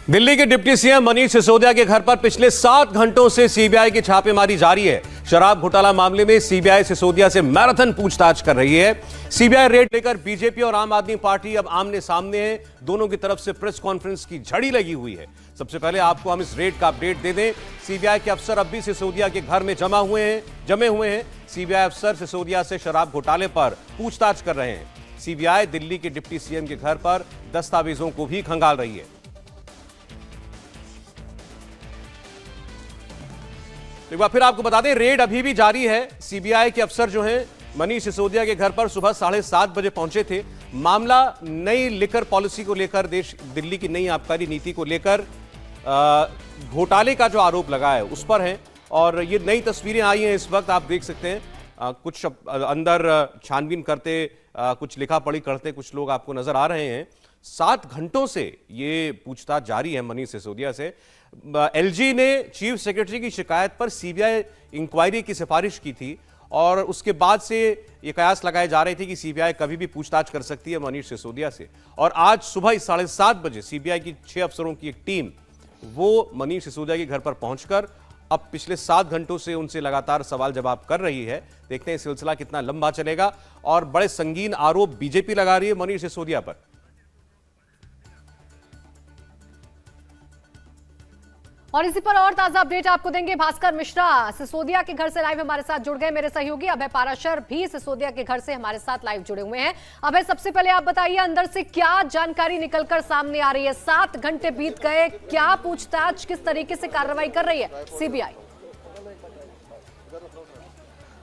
दिल्ली के deputy CM Manish Sisodia के घर पर पिछले 7 घंटों से सीबीआई की छापेमारी जारी है। शराब घोटाला मामले में सीबीआई सिसोदिया से मैराथन पूछताछ कर रही है। सीबीआई रेड लेकर बीजेपी और आम आदमी पार्टी अब आमने सामने है। दोनों की तरफ से प्रेस कॉन्फ्रेंस की झड़ी लगी हुई है। सबसे पहले आपको हम इस रेड का अपडेट दे दें। सीबीआई के अफसर अब भी सिसोदिया के घर में जमे हुए हैं। सीबीआई अफसर सिसोदिया से शराब घोटाले पर पूछताछ कर रहे हैं। सीबीआई दिल्ली के डिप्टी सीएम के घर पर दस्तावेजों को भी खंगाल रही है। एक बार फिर आपको बता दें, रेड अभी भी जारी है। सीबीआई के अफसर जो हैं मनीष सिसोदिया के घर पर सुबह 7:30 बजे पहुंचे थे। मामला नई लिकर पॉलिसी को लेकर, दिल्ली की नई आबकारी नीति को लेकर घोटाले का जो आरोप लगा है उस पर है। और ये नई तस्वीरें आई हैं इस वक्त, आप देख सकते हैं। कुछ अंदर छानबीन करते, कुछ लिखा पढ़ी करते कुछ लोग आपको नजर आ रहे हैं। 7 घंटों से ये पूछताछ जारी है मनीष सिसोदिया से। एलजी ने चीफ सेक्रेटरी की शिकायत पर सीबीआई इंक्वायरी की सिफारिश की थी और उसके बाद से ये कयास लगाए जा रहे थे कि सीबीआई कभी भी पूछताछ कर सकती है मनीष सिसोदिया से। और आज सुबह 7:30 बजे सीबीआई की 6 अफसरों की एक टीम वो मनीष सिसोदिया के घर पर पहुंचकर अब पिछले 7 घंटों से उनसे लगातार सवाल जवाब कर रही है। देखते हैं सिलसिला कितना लंबा चलेगा। और बड़े संगीन आरोप बीजेपी लगा रही है मनीष सिसोदिया पर। और इसी पर और ताजा अपडेट आपको देंगे भास्कर मिश्रा सिसोदिया के घर से लाइव हमारे साथ जुड़ गए। मेरे सहयोगी अभय पाराशर भी सिसोदिया के घर से हमारे साथ लाइव जुड़े हुए हैं। अभय, सबसे पहले आप बताइए, अंदर से क्या जानकारी निकलकर सामने आ रही है? 7 घंटे बीत गए, क्या पूछताछ, किस तरीके से कार्रवाई कर रही है सीबीआई?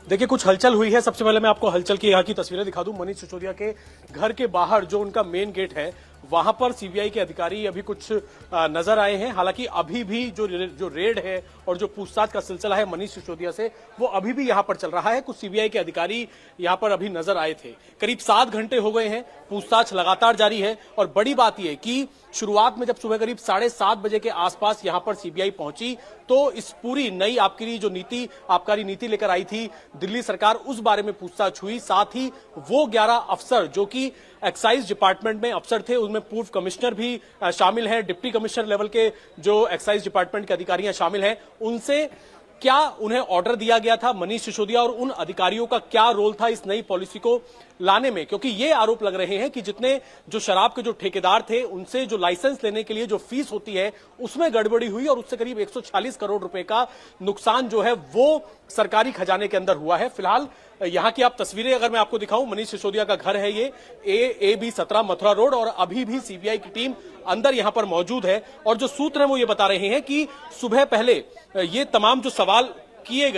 देखिए, कुछ हलचल हुई है। सबसे पहले मैं आपको हलचल की यहाँ की तस्वीरें दिखा दूं। मनीष सिसोदिया के घर के बाहर जो उनका मेन गेट है वहां पर सीबीआई के अधिकारी अभी कुछ नजर आए हैं। हालांकि अभी भी जो रेड है और जो पूछताछ का सिलसिला है मनीष सिसोदिया से, वो अभी भी यहां पर चल रहा है। कुछ सीबीआई के अधिकारी यहां पर अभी नजर आए थे। करीब 7 घंटे हो गए हैं, पूछताछ लगातार जारी है। और बड़ी बात यह कि शुरुआत में जब सुबह करीब 7:30 बजे के आसपास यहां पर सीबीआई पहुंची तो इस पूरी नई आबकारी नीति लेकर आई थी दिल्ली सरकार, उस बारे में पूछताछ हुई। साथ ही वो 11 अफसर जो कि एक्साइज डिपार्टमेंट में अफसर थे, उनमें पूर्व कमिश्नर भी शामिल हैं, डिप्टी कमिश्नर लेवल के जो एक्साइज डिपार्टमेंट के अधिकारी शामिल हैं, उनसे क्या उन्हें ऑर्डर दिया गया था मनीष सिसोदिया और उन अधिकारियों का क्या रोल था इस नई पॉलिसी को लाने में। क्योंकि ये आरोप लग रहे हैं कि जितने जो शराब के जो ठेकेदार थे उनसे जो लाइसेंस लेने के लिए जो फीस होती है उसमें गड़बड़ी हुई और उससे करीब 146 करोड़ रुपए का नुकसान जो है वो सरकारी खजाने के अंदर हुआ है। फिलहाल यहां की आप तस्वीरें अगर मैं आपको दिखाऊं, मनीष सिसोदिया का घर है ये, AB 17 मथुरा रोड, और अभी भी सीबीआई की टीम अंदर यहां पर मौजूद है। और जो सूत्र है वो ये बता रहे हैं कि सुबह पहले ये तमाम जो सवाल किए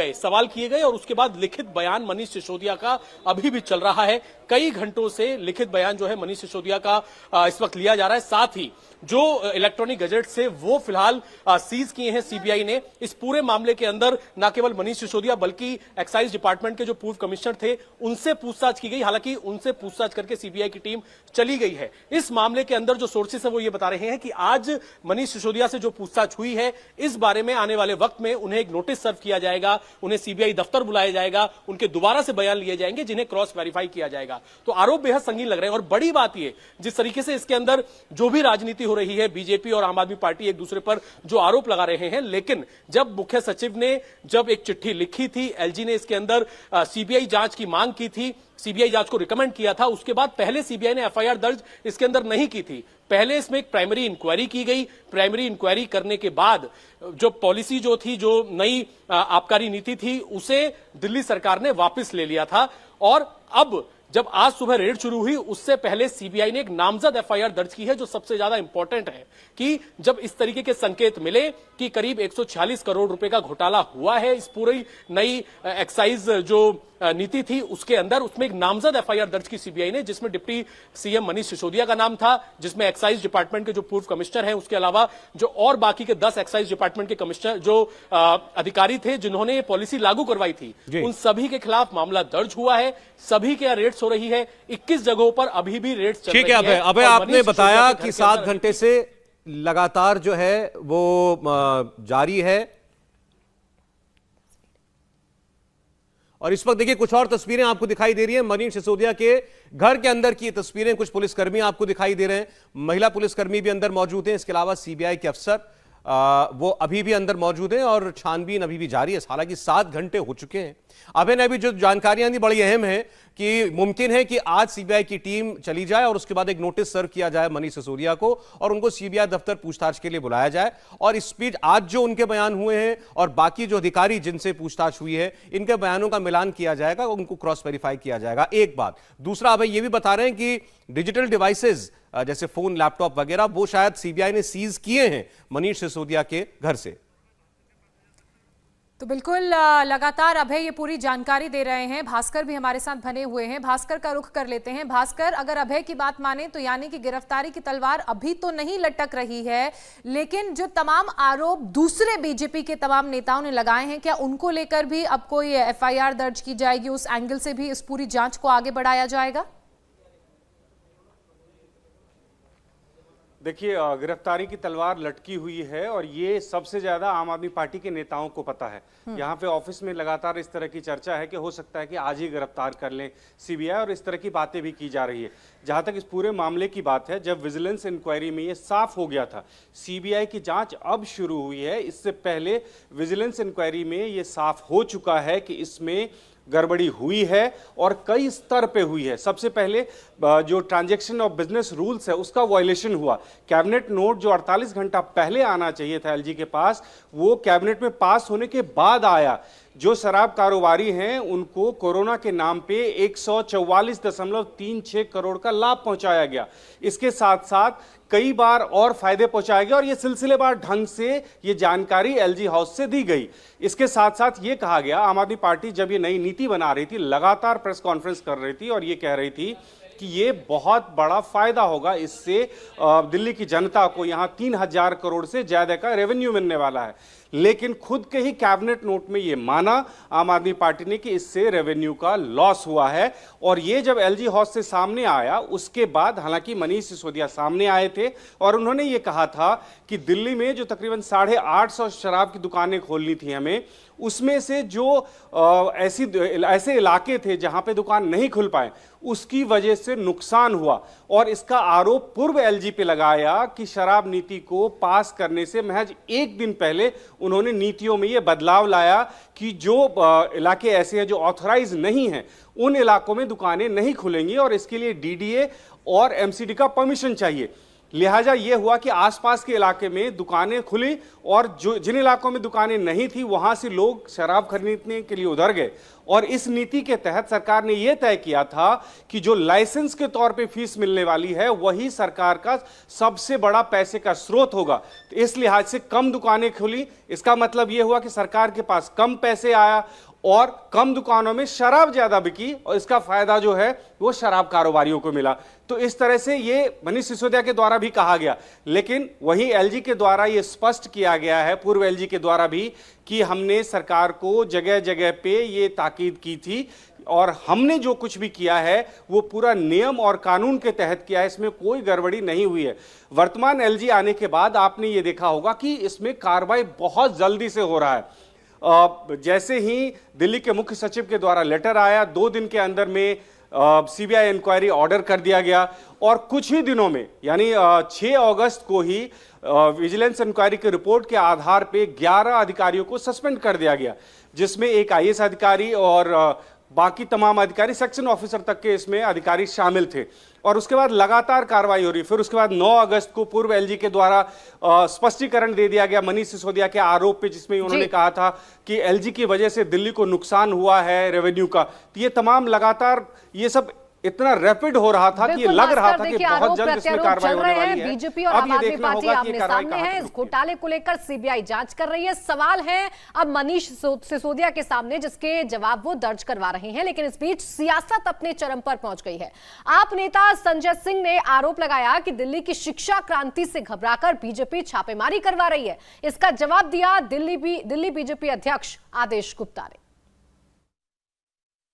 गए और उसके बाद लिखित बयान मनीष सिसोदिया का अभी भी चल रहा है। कई घंटों से लिखित बयान जो है मनीष सिसोदिया का इस वक्त लिया जा रहा है। साथ ही जो इलेक्ट्रॉनिक गजेट से वो फिलहाल सीज किए हैं सीबीआई ने। इस पूरे मामले के अंदर न केवल मनीष सिसोदिया बल्कि एक्साइज डिपार्टमेंट के जो पूर्व कमिश्नर थे उनसे पूछताछ की गई। हालांकि उनसे पूछताछ करके सीबीआई की टीम चली गई है। इस मामले के अंदर जो सोर्सेस है वो ये बता रहे हैं कि आज मनीष सिसोदिया से जो पूछताछ हुई है इस बारे में आने वाले वक्त में उन्हें एक नोटिस सर्व किया जाएगा, उन्हें सीबीआई दफ्तर बुलाया जाएगा, उनके दोबारा से बयान लिए जाएंगे जिन्हें क्रॉस वेरीफाई किया जाएगा। तो आरोप बेहद संगीन लग रहे हैं। और बड़ी बात यह, जिस तरीके से इसके अंदर जो भी राजनीति हो रही है, बीजेपी और आम आदमी पार्टी एक दूसरे पर जो आरोप लगा रहे हैं, लेकिन जब मुख्य सचिव ने जब एक चिट्ठी लिखी थी, एलजी ने इसके अंदर सीबीआई जांच की मांग की थी, सीबीआई जांच को रिकमेंड किया था, उसके बाद पहले सीबीआई ने एफआईआर दर्ज इसके अंदर नहीं की थी। पहले इसमें एक प्राइमरी इंक्वायरी की गई। प्राइमरी इंक्वायरी करने के बाद जो पॉलिसी जो थी, जो नई आबकारी नीति थी, उसे दिल्ली सरकार ने वापस ले लिया था। और अब जब आज सुबह रेड शुरू हुई उससे पहले सीबीआई ने एक नामजद एफआईआर दर्ज की है। जो सबसे ज्यादा इंपॉर्टेंट है कि जब इस तरीके के संकेत मिले कि करीब 146 करोड़ रुपए का घोटाला हुआ है इस पूरी नई एक्साइज जो नीति थी उसके अंदर, उसमें एक नामजद एफआईआर दर्ज की सीबीआई ने, जिसमें डिप्टी सीएम मनीष सिसोदिया का नाम था, जिसमें एक्साइज डिपार्टमेंट के जो पूर्व कमिश्नर हैं, उसके अलावा जो और बाकी के 10 एक्साइज डिपार्टमेंट के कमिश्नर जो अधिकारी थे जिन्होंने ये पॉलिसी लागू करवाई थी, उन सभी के खिलाफ मामला दर्ज हुआ है। सभी के रेड्स हो रही है। 21 जगहों पर अभी भी रेड्स चल रही है। अबे आपने बताया कि 7 घंटे से लगातार जो है वो जारी है और इस वक्त देखिए कुछ और तस्वीरें आपको दिखाई दे रही हैं। मनीष सिसोदिया के घर के अंदर की तस्वीरें, कुछ पुलिसकर्मी आपको दिखाई दे रहे हैं, महिला पुलिसकर्मी भी अंदर मौजूद हैं। इसके अलावा सीबीआई के अफसर वो अभी भी अंदर मौजूद हैं और छानबीन अभी भी जारी है। हालांकि 7 घंटे हो चुके हैं। अभय ने अभी जो जानकारियां दी बड़ी अहम है कि मुमकिन है कि आज सीबीआई की टीम चली जाए और उसके बाद एक नोटिस सर्व किया जाए मनीष सिसोदिया को और उनको सीबीआई दफ्तर पूछताछ के लिए बुलाया जाए। और इस बीच आज जो उनके बयान हुए हैं और बाकी जो अधिकारी जिनसे पूछताछ हुई है, इनके बयानों का मिलान किया जाएगा, उनको क्रॉस वेरीफाई किया जाएगा। एक बात। दूसरा, अभय ये भी बता रहे हैं कि डिजिटल डिवाइसेज जैसे फोन, लैपटॉप वगैरह वो शायद सीबीआई ने सीज किए हैं मनीष सिसोदिया के घर से। तो बिल्कुल लगातार अभय ये पूरी जानकारी दे रहे हैं। भास्कर भी हमारे साथ बने हुए हैं। भास्कर का रुख कर लेते हैं। भास्कर, अगर अभय की बात माने तो यानी कि गिरफ्तारी की तलवार अभी तो नहीं लटक रही है, लेकिन जो तमाम आरोप दूसरे बीजेपी के तमाम नेताओं ने लगाए हैं, क्या उनको लेकर भी अब कोई एफआईआर दर्ज की जाएगी? उस एंगल से भी इस पूरी जांच को आगे बढ़ाया जाएगा? देखिए, गिरफ्तारी की तलवार लटकी हुई है और ये सबसे ज्यादा आम आदमी पार्टी के नेताओं को पता है। यहाँ पे ऑफिस में लगातार इस तरह की चर्चा है कि हो सकता है कि आज ही गिरफ्तार कर लें सीबीआई, और इस तरह की बातें भी की जा रही है। जहां तक इस पूरे मामले की बात है, जब विजिलेंस इंक्वायरी में ये साफ हो गया था, सीबीआई की जांच अब शुरू हुई है। इससे पहले विजिलेंस इंक्वायरी में ये साफ हो चुका है कि इसमें गड़बड़ी हुई है और कई स्तर पे हुई है। सबसे पहले जो ट्रांजैक्शन ऑफ बिजनेस रूल्स है उसका वायलेशन हुआ। कैबिनेट नोट जो 48 घंटा पहले आना चाहिए था एलजी के पास, वो कैबिनेट में पास होने के बाद आया। जो शराब कारोबारी हैं उनको कोरोना के नाम पे 144.36 करोड़ का लाभ पहुंचाया गया। इसके साथ साथ कई बार और फायदे पहुंचाए गए और ये सिलसिलेवार ढंग से ये जानकारी एलजी हाउस से दी गई। इसके साथ साथ ये कहा गया, आम आदमी पार्टी जब ये नई नीति बना रही थी, लगातार प्रेस कॉन्फ्रेंस कर रही थी और ये कह रही थी कि ये बहुत बड़ा फायदा होगा, इससे दिल्ली की जनता को यहां 3000 करोड़ से ज्यादा का रेवेन्यू मिलने वाला है। लेकिन खुद के ही कैबिनेट नोट में ये माना आम आदमी पार्टी ने कि इससे रेवेन्यू का लॉस हुआ है। और ये जब एलजी हाउस से सामने आया उसके बाद, हालांकि मनीष सिसोदिया सामने आए थे और उन्होंने ये कहा था कि दिल्ली में जो तकरीबन 850 शराब की दुकानें खोलनी थी हमें, उसमें से जो ऐसे इलाके थे जहां पे दुकान नहीं खुल पाए, उसकी वजह से नुकसान हुआ। और इसका आरोप पूर्व एलजी पे लगाया कि शराब नीति को पास करने से महज एक दिन पहले उन्होंने नीतियों में यह बदलाव लाया कि जो इलाके ऐसे हैं जो ऑथराइज नहीं हैं, उन इलाकों में दुकानें नहीं खुलेंगी और इसके लिए डीडीए और एमसीडी का परमिशन चाहिए। लिहाजा यह हुआ कि आसपास के इलाके में दुकानें खुली और जो जिन इलाकों में दुकानें नहीं थी वहां से लोग शराब खरीदने के लिए उधर गए। और इस नीति के तहत सरकार ने यह तय किया था कि जो लाइसेंस के तौर पे फीस मिलने वाली है वही सरकार का सबसे बड़ा पैसे का स्रोत होगा। तो इस लिहाज से कम दुकानें खुली, इसका मतलब यह हुआ कि सरकार के पास कम पैसे आया और कम दुकानों में शराब ज्यादा बिकी और इसका फायदा जो है वो शराब कारोबारियों को मिला। तो इस तरह से ये मनीष सिसोदिया के द्वारा भी कहा गया, लेकिन वही एलजी के द्वारा ये स्पष्ट किया गया है, पूर्व एलजी के द्वारा भी, कि हमने सरकार को जगह जगह पे ये ताकीद की थी और हमने जो कुछ भी किया है वो पूरा नियम और कानून के तहत किया है, इसमें कोई गड़बड़ी नहीं हुई है। वर्तमान एलजी आने के बाद आपने ये देखा होगा कि इसमें कार्रवाई बहुत जल्दी से हो रहा है। जैसे ही दिल्ली के मुख्य सचिव के द्वारा लेटर आया, 2 दिन के अंदर में सीबीआई इंक्वायरी ऑर्डर कर दिया गया और कुछ ही दिनों में यानी 6 अगस्त को ही विजिलेंस इंक्वायरी की रिपोर्ट के आधार पे 11 अधिकारियों को सस्पेंड कर दिया गया, जिसमें एक आईएएस अधिकारी और बाकी तमाम अधिकारी, सेक्शन ऑफिसर तक के इसमें अधिकारी शामिल थे। और उसके बाद लगातार कार्रवाई हो रही। फिर उसके बाद 9 अगस्त को पूर्व एलजी के द्वारा स्पष्टीकरण दे दिया गया मनीष सिसोदिया के आरोप पे, जिसमें उन्होंने कहा था कि एलजी की वजह से दिल्ली को नुकसान हुआ है रेवेन्यू का। तो ये तमाम लगातार ये सब इतना रैपिड हो रहा था कि ये लग रहा था कि बहुत जल्द इसमें कार्रवाई होने वाली है। बीजेपी और आम आदमी पार्टी आमने सामने है। इस घोटाले को लेकर सीबीआई जांच कर रही है। सवाल है अब मनीष सिसोदिया के सामने, जिसके जवाब वो दर्ज करवा रहे हैं। लेकिन इस बीच सियासत अपने चरम पर पहुंच गई है। आप नेता संजय सिंह ने आरोप लगाया कि दिल्ली की शिक्षा क्रांति से घबराकर बीजेपी छापेमारी करवा रही है। इसका जवाब दिया दिल्ली बीजेपी अध्यक्ष आदेश गुप्ता ने।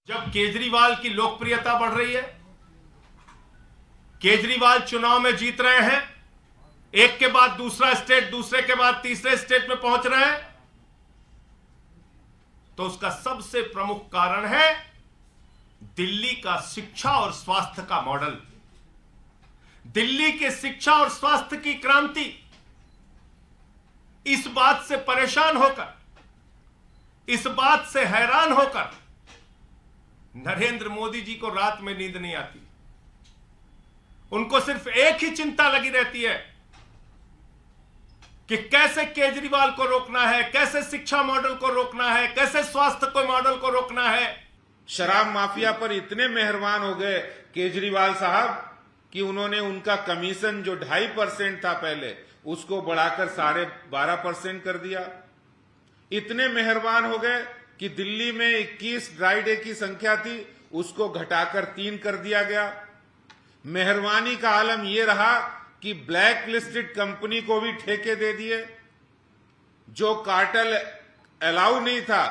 जब केजरीवाल की लोकप्रियता बढ़ रही है, केजरीवाल चुनाव में जीत रहे हैं, एक के बाद दूसरा स्टेट, दूसरे के बाद तीसरे स्टेट में पहुंच रहे हैं, तो उसका सबसे प्रमुख कारण है दिल्ली का शिक्षा और स्वास्थ्य का मॉडल। दिल्ली के शिक्षा और स्वास्थ्य की क्रांति। इस बात से परेशान होकर, इस बात से हैरान होकर नरेंद्र मोदी जी को रात में नींद नहीं आती। उनको सिर्फ एक ही चिंता लगी रहती है कि कैसे केजरीवाल को रोकना है, कैसे शिक्षा मॉडल को रोकना है, कैसे स्वास्थ्य को मॉडल को रोकना है। शराब माफिया पर इतने मेहरबान हो गए केजरीवाल साहब कि उन्होंने उनका कमीशन जो 2.5% था पहले, उसको बढ़ाकर 12.5% कर दिया। इतने मेहरबान हो गए कि दिल्ली में 21 ड्राई डे की संख्या थी, उसको घटाकर 3 कर दिया गया। मेहरबानी का आलम यह रहा कि ब्लैक लिस्टेड कंपनी को भी ठेके दे दिए। जो कार्टेल अलाउ नहीं था,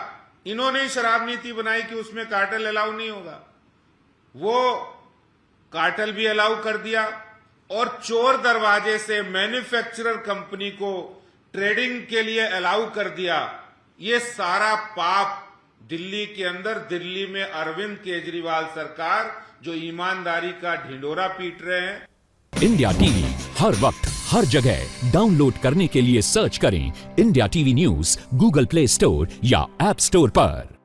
इन्होंने ही शराब नीति बनाई कि उसमें कार्टेल अलाउ नहीं होगा, वो कार्टेल भी अलाउ कर दिया। और चोर दरवाजे से मैन्युफैक्चरर कंपनी को ट्रेडिंग के लिए अलाउ कर दिया। ये सारा पाप दिल्ली के अंदर, दिल्ली में अरविंद केजरीवाल सरकार जो ईमानदारी का ढिंडोरा पीट रहे हैं। इंडिया टीवी हर वक्त हर जगह डाउनलोड करने के लिए सर्च करें India TV news Google play store या ऐप स्टोर पर।